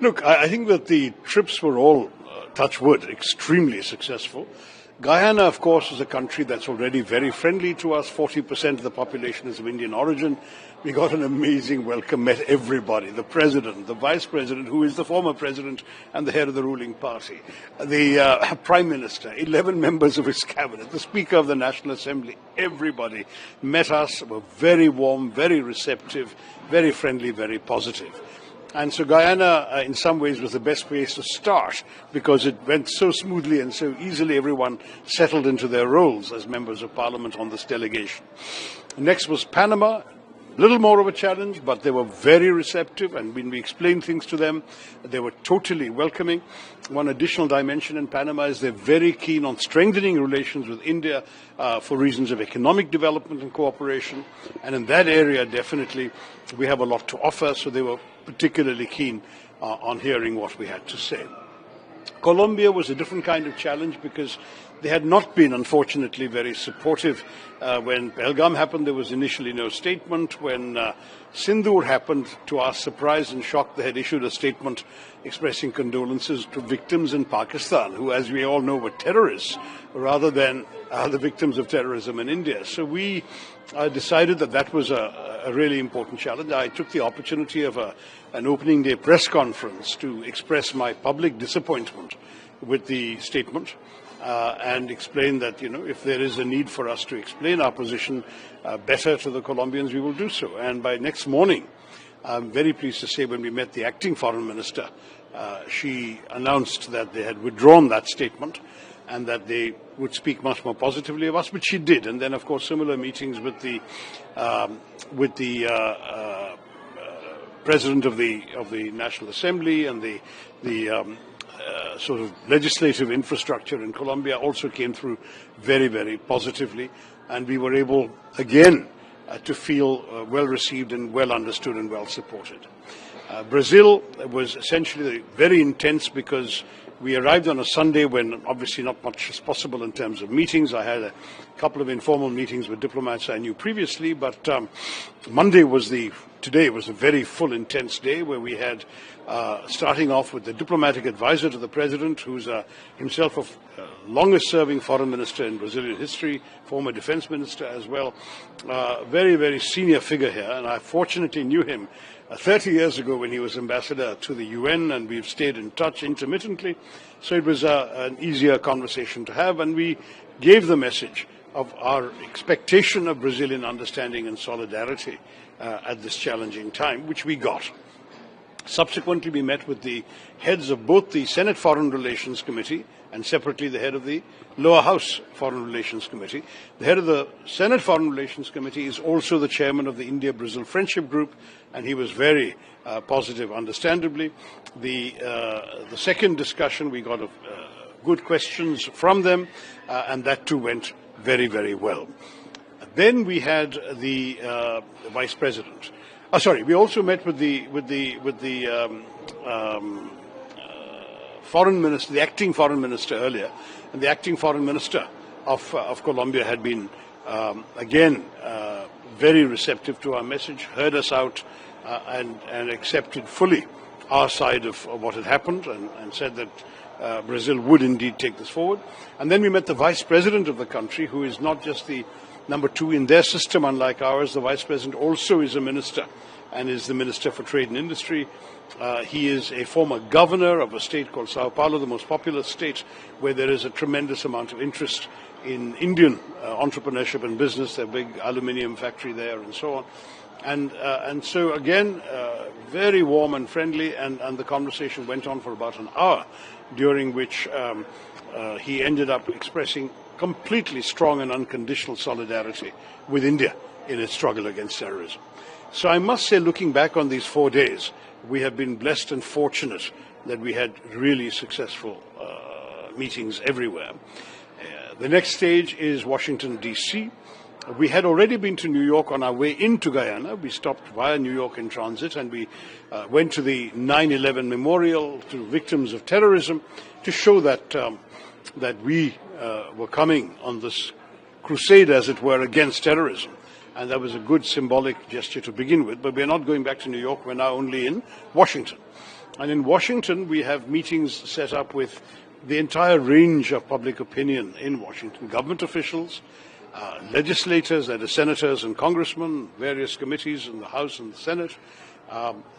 Look, I think that the trips were all, touch wood, extremely successful. Guyana, of course, is a country that's already very friendly to us. 40% of the population is of Indian origin. We got an amazing welcome, met everybody, the president, the vice president, who is the former president and the head of the ruling party, the prime minister, 11 members of his cabinet, the speaker of the National Assembly. Everybody met us, were very warm, very receptive, very friendly, very positive. And so Guyana, in some ways, was the best place to start because it went so smoothly and so easily. Everyone settled into their roles as members of parliament on this delegation. Next was Panama. A little more of a challenge, but they were very receptive, and when we explained things to them, they were totally welcoming. One additional dimension in Panama is they're very keen on strengthening relations with India for reasons of economic development and cooperation, and in that area, definitely, we have a lot to offer, so they were particularly keen on hearing what we had to say. Colombia was a different kind of challenge because they had not been, unfortunately, very supportive. When Pahalgam happened, there was initially no statement. When Sindoor happened, to our surprise and shock, they had issued a statement expressing condolences to victims in Pakistan, who, as we all know, were terrorists, rather than the victims of terrorism in India. So we decided that that was a really important challenge. I took the opportunity of an opening day press conference to express my public disappointment with the statement. And explain that, if there is a need for us to explain our position better to the Colombians, we will do so. And by next morning, I'm very pleased to say when we met the acting foreign minister, she announced that they had withdrawn that statement and that they would speak much more positively of us, which she did. And then, of course, similar meetings with the president of the National Assembly and the sort of legislative infrastructure in Colombia also came through very, very positively, and we were able again to feel well received and well understood and well supported. Brazil was essentially very intense because we arrived on a Sunday when obviously not much is possible in terms of meetings. I had a couple of informal meetings with diplomats I knew previously, but today was a very full, intense day where we had, starting off with the diplomatic advisor to the president, who's himself a longest-serving foreign minister in Brazilian history, former defense minister as well, very, very senior figure here, and I fortunately knew him 30 years ago when he was ambassador to the UN, and we've stayed in touch intermittently, so it was an easier conversation to have, and we gave the message of our expectation of Brazilian understanding and solidarity at this challenging time, which we got. Subsequently, we met with the heads of both the Senate Foreign Relations Committee and separately the head of the Lower House Foreign Relations Committee. The head of the Senate Foreign Relations Committee is also the chairman of the India-Brazil Friendship Group, and he was very positive, understandably. The second discussion, we got good questions from them, and that too went very, very well. Then we had the vice president. We also met with the foreign minister, the acting foreign minister earlier, and the acting foreign minister of Colombia had been again very receptive to our message, heard us out, and accepted fully our side of what had happened, and said that Brazil would indeed take this forward. And then we met the vice president of the country, who is not just the number two in their system, unlike ours. The vice president also is a minister and is the minister for trade and industry. He is a former governor of a state called Sao Paulo, the most populous state, where there is a tremendous amount of interest in Indian entrepreneurship and business. There's a big aluminium factory there and so on. And so, again, very warm and friendly, and the conversation went on for about an hour, during which he ended up expressing completely strong and unconditional solidarity with India in its struggle against terrorism. So I must say, looking back on these 4 days, we have been blessed and fortunate that we had really successful meetings everywhere. The next stage is Washington, D.C. We had already been to New York on our way into Guyana. We stopped via New York in transit, and we went to the 9/11 memorial to victims of terrorism to show that we were coming on this crusade, as it were, against terrorism. And that was a good symbolic gesture to begin with. But we're not going back to New York. We're now only in Washington. And in Washington, we have meetings set up with the entire range of public opinion in Washington, government officials, legislators, that is senators and congressmen, various committees in the House and the Senate,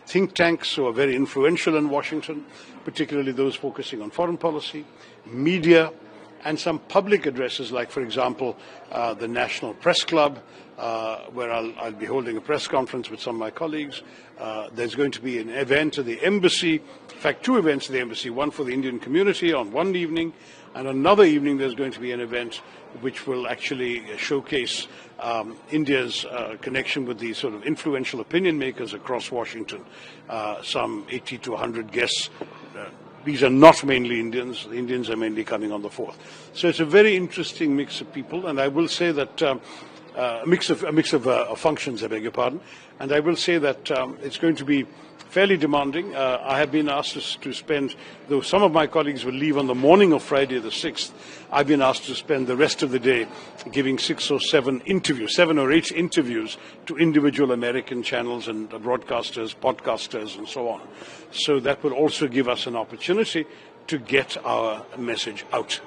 think tanks who are very influential in Washington, particularly those focusing on foreign policy, media, and some public addresses like, for example, the National Press Club, where I'll be holding a press conference with some of my colleagues. There's going to be an event at the embassy, in fact, two events at the embassy, one for the Indian community on one evening, and another evening there's going to be an event which will actually showcase India's connection with the sort of influential opinion makers across Washington, some 80 to 100 guests. These are not mainly Indians. The Indians are mainly coming on the 4th. So it's a very interesting mix of people, and I will say that a mix of functions, I beg your pardon, and I will say that it's going to be fairly demanding. I have been asked to spend, though some of my colleagues will leave on the morning of Friday the 6th, I've been asked to spend the rest of the day giving 6 or 7 interviews, 7 or 8 interviews to individual American channels and broadcasters, podcasters, and so on. So that will also give us an opportunity to get our message out.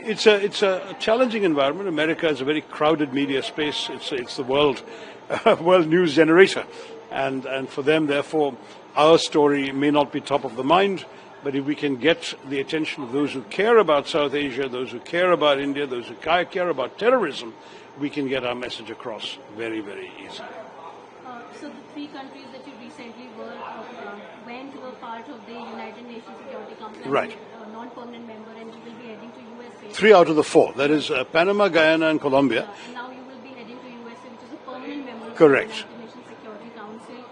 It's a challenging environment. America is a very crowded media space. It's the world news generator. And for them, therefore, our story may not be top of the mind, but if we can get the attention of those who care about South Asia, those who care about India, those who care about terrorism, we can get our message across very, very easily. So the 3 countries that you recently went were part of the United Nations Security Council, right? Non-permanent member, and you will be heading to USA. 3 out of the 4. That is Panama, Guyana, and Colombia. And now you will be heading to USA, which is a permanent member Correct. of the United Nations Security Council.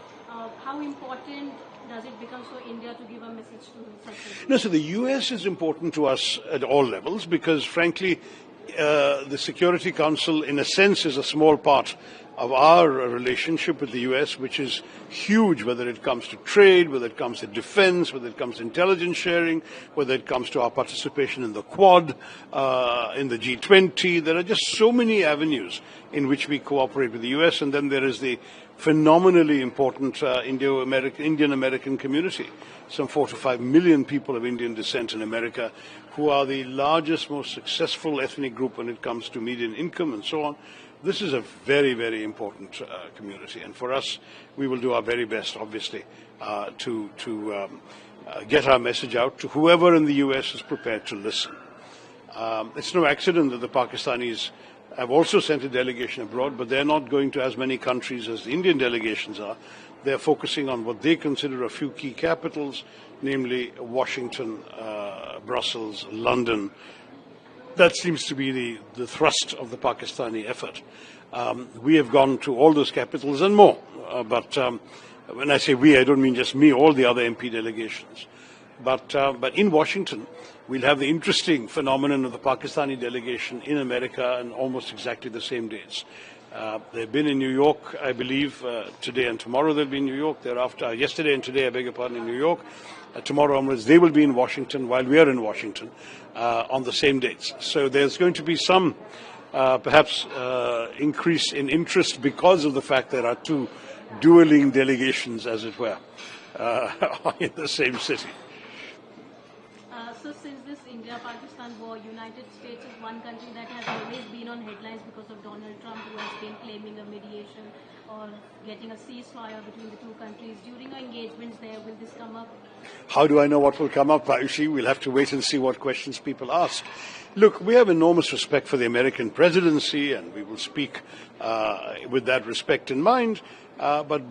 How important does it become for India to give a message to such countries? No, so the US is important to us at all levels because, frankly, the Security Council, in a sense, is a small part of our relationship with the US, which is huge, whether it comes to trade, whether it comes to defense, whether it comes to intelligence sharing, whether it comes to our participation in the Quad, in the G20. There are just so many avenues in which we cooperate with the US, and then there is the phenomenally important Indian-American community, some 4 to 5 million people of Indian descent in America, who are the largest, most successful ethnic group when it comes to median income and so on. This is a very, very important community, and for us, we will do our very best, obviously, to get our message out to whoever in the US is prepared to listen. It's no accident that the Pakistanis have also sent a delegation abroad, but they're not going to as many countries as the Indian delegations are. They're focusing on what they consider a few key capitals, namely Washington, Brussels, London. That seems to be the thrust of the Pakistani effort. We have gone to all those capitals and more. But when I say we, I don't mean just me, all the other MP delegations. But in Washington, we'll have the interesting phenomenon of the Pakistani delegation in America on almost exactly the same dates. They've been in New York, I believe, today and tomorrow they'll be in New York. Thereafter, yesterday and today, I beg your pardon, in New York. Tomorrow onwards, they will be in Washington while we are in Washington on the same dates. So there's going to be some, perhaps, increase in interest because of the fact there are 2 dueling delegations, as it were, in the same city. So since this India-Pakistan war, United States is one country that has always been on headlines because of Donald Trump, who has been claiming a mediation or getting a ceasefire between the 2 countries. During our engagements there, will this come up? How do I know what will come up, Ayushi? We'll have to wait and see what questions people ask. Look, we have enormous respect for the American presidency, and we will speak with that respect in mind. But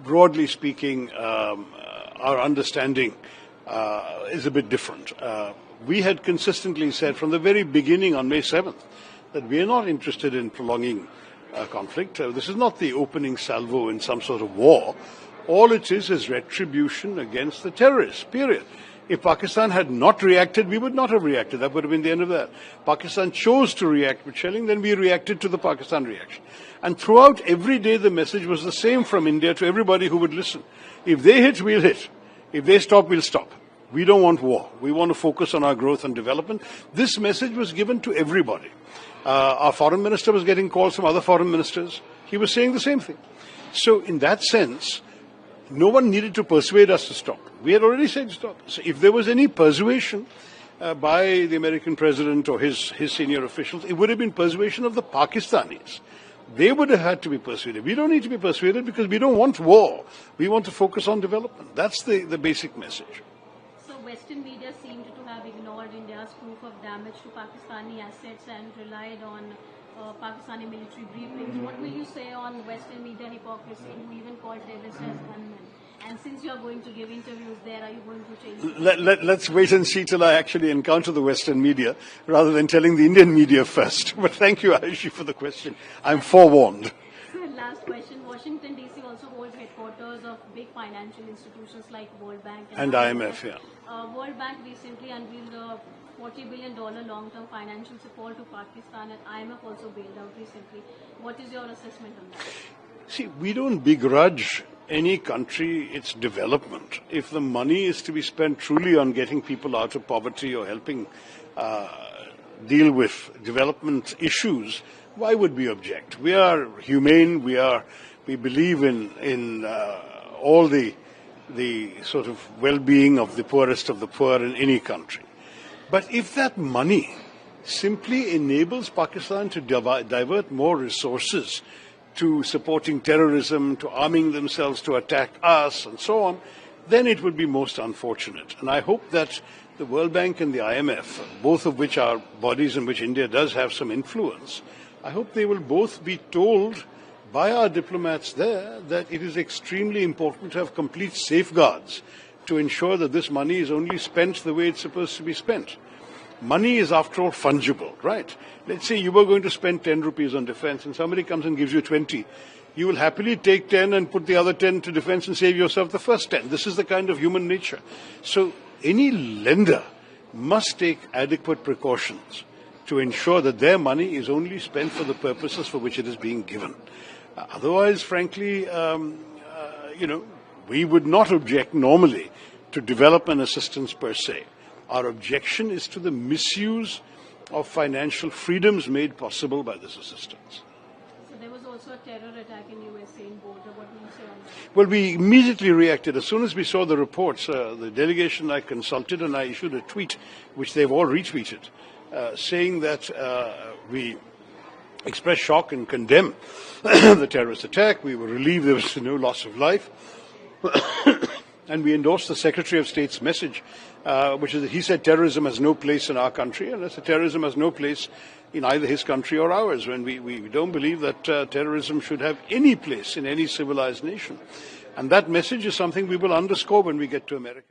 broadly speaking, our understanding is a bit different. We had consistently said from the very beginning on May 7th that we are not interested in prolonging conflict. This is not the opening salvo in some sort of war. All it is retribution against the terrorists, period. If Pakistan had not reacted, we would not have reacted. That would have been the end of that. Pakistan chose to react with shelling, then we reacted to the Pakistan reaction. And throughout every day, the message was the same from India to everybody who would listen. If they hit, we'll hit. If they stop, we'll stop. We don't want war. We want to focus on our growth and development. This message was given to everybody. Our foreign minister was getting calls from other foreign ministers. He was saying the same thing. So in that sense, no one needed to persuade us to stop. We had already said stop. So if there was any persuasion by the American president or his senior officials, it would have been persuasion of the Pakistanis. They would have had to be persuaded. We don't need to be persuaded because we don't want war. We want to focus on development. That's the basic message. So Western media seemed to have ignored India's proof of damage to Pakistani assets and relied on Pakistani military briefings. What will you say on Western media hypocrisy, who even called terrorists as gunmen? And since you are going to give interviews there, are you going to change? Let's wait and see till I actually encounter the Western media rather than telling the Indian media first. But thank you, Aishi, for the question. I'm forewarned. Last question. Washington, D.C. also holds headquarters of big financial institutions like World Bank and IMF. Yeah. World Bank recently unveiled a $40 billion long-term financial support to Pakistan, and IMF also bailed out recently. What is your assessment on that? See, we don't begrudge any country its development. If the money is to be spent truly on getting people out of poverty or helping deal with development issues, why would we object? We are humane. We believe in all the sort of well-being of the poorest of the poor in any country. But if that money simply enables Pakistan to divert more resources to supporting terrorism, to arming themselves to attack us, and so on, then it would be most unfortunate. And I hope that the World Bank and the IMF, both of which are bodies in which India does have some influence, I hope they will both be told by our diplomats there that it is extremely important to have complete safeguards to ensure that this money is only spent the way it's supposed to be spent. Money is, after all, fungible, right? Let's say you were going to spend 10 rupees on defense and somebody comes and gives you 20. You will happily take 10 and put the other 10 to defense and save yourself the first 10. This is the kind of human nature. So any lender must take adequate precautions to ensure that their money is only spent for the purposes for which it is being given. Otherwise, frankly, we would not object normally to development assistance per se. Our objection is to the misuse of financial freedoms made possible by this assistance. So there was also a terror attack in USA in border. What do you say on that? Well, we immediately reacted. As soon as we saw the reports, the delegation I consulted and I issued a tweet, which they've all retweeted, saying that we express shock and condemn the terrorist attack. We were relieved there was no loss of life. And we endorsed the Secretary of State's message, which is that he said terrorism has no place in our country, and that terrorism has no place in either his country or ours. When we don't believe that terrorism should have any place in any civilized nation. And that message is something we will underscore when we get to America.